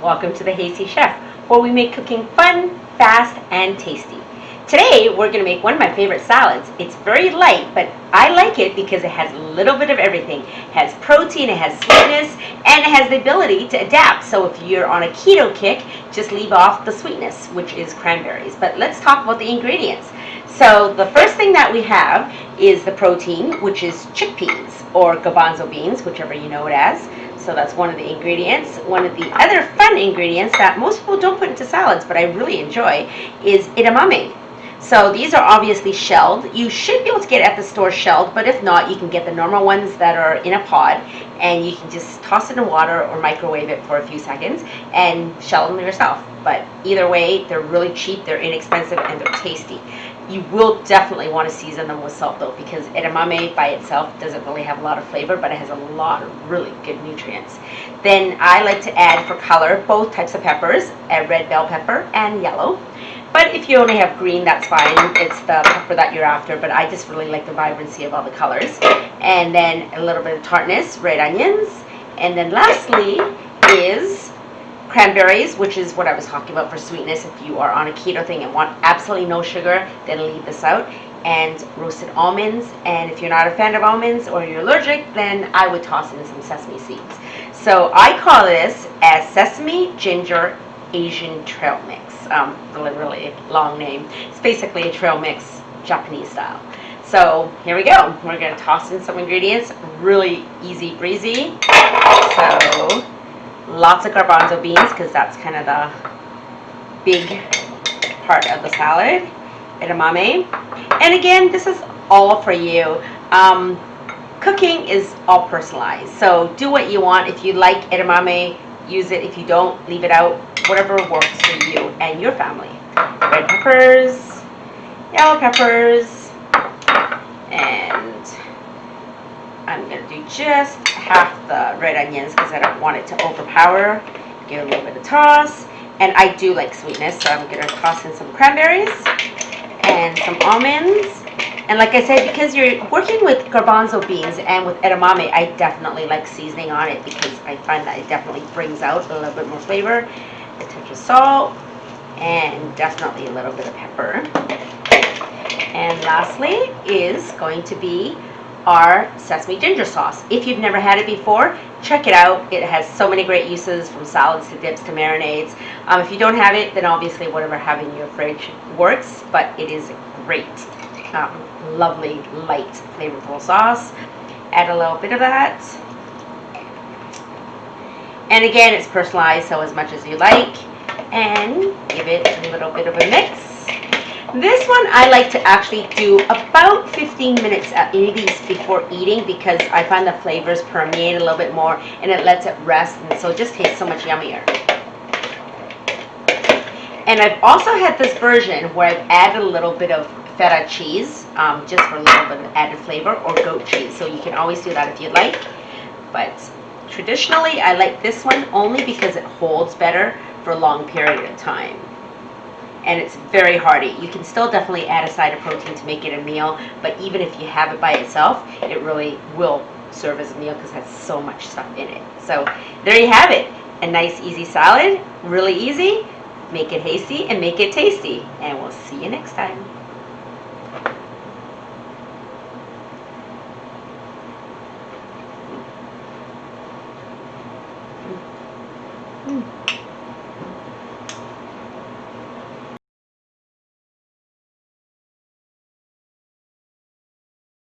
Welcome to the Hasty Chef, where we make cooking fun, fast, and tasty. Today, we're going to make one of my favorite salads. It's very light, but I like it because it has a little bit of everything. It has protein, it has sweetness, and it has the ability to adapt. So if you're on a keto kick, just leave off the sweetness, which is cranberries. But let's talk about the ingredients. So the first thing that we have is the protein, which is chickpeas or garbanzo beans, whichever you know it as. So that's one of the ingredients. One of the other fun ingredients that most people don't put into salads, but I really enjoy, is edamame. So these are obviously shelled. You should be able to get at the store shelled, but if not, you can get the normal ones that are in a pod, and you can just toss it in water or microwave it for a few seconds and shell them yourself. But either way, they're really cheap, they're inexpensive, and they're tasty. You will definitely want to season them with salt though, because edamame by itself doesn't really have a lot of flavor, but it has a lot of really good nutrients. Then I like to add for color both types of peppers, a red bell pepper and yellow. But if you only have green, that's fine. It's the pepper that you're after, but I just really like the vibrancy of all the colors. And then a little bit of tartness, red onions. And then lastly is cranberries, which is what I was talking about for sweetness. If you are on a keto thing and want absolutely no sugar, then leave this out. And roasted almonds. And if you're not a fan of almonds or you're allergic, then I would toss in some sesame seeds. So I call this a sesame ginger Asian trail mix. Really long name. It's basically a trail mix, Japanese style. So here we go. We're going to toss in some ingredients. Really easy breezy. So lots of garbanzo beans, because that's kind of the big part of the salad. Edamame. And again, this is all for you. Cooking is all personalized. So do what you want. If you like edamame, use it. If you don't, leave it out. Whatever works for you and your family. Red peppers, yellow peppers, and I'm going to do just half the red onions because I don't want it to overpower. Give it a little bit of toss. And I do like sweetness, so I'm going to toss in some cranberries and some almonds. And like I said, because you're working with garbanzo beans and with edamame, I definitely like seasoning on it because I find that it definitely brings out a little bit more flavor. A touch of salt, and definitely a little bit of pepper. And lastly is going to be our sesame ginger sauce. If you've never had it before, check it out. It has so many great uses, from salads to dips to marinades. If you don't have it, then obviously whatever you have in your fridge works, but it is great. Lovely, light, flavorful sauce. Add a little bit of that. And again, it's personalized, so as much as you like. And give it a little bit of a mix. This one I like to actually do about 15 minutes at least before eating, because I find the flavors permeate a little bit more and it lets it rest, and so it just tastes so much yummier. And I've also had this version where I've added a little bit of feta cheese, just for a little bit of added flavor, or goat cheese. So you can always do that if you'd like. But traditionally, I like this one only because it holds better for a long period of time. And it's very hearty. You can still definitely add a side of protein to make it a meal, but even if you have it by itself, it really will serve as a meal because it has so much stuff in it. So there you have it. A nice, easy salad. Really easy. Make it hasty and make it tasty. And we'll see you next time. Mm.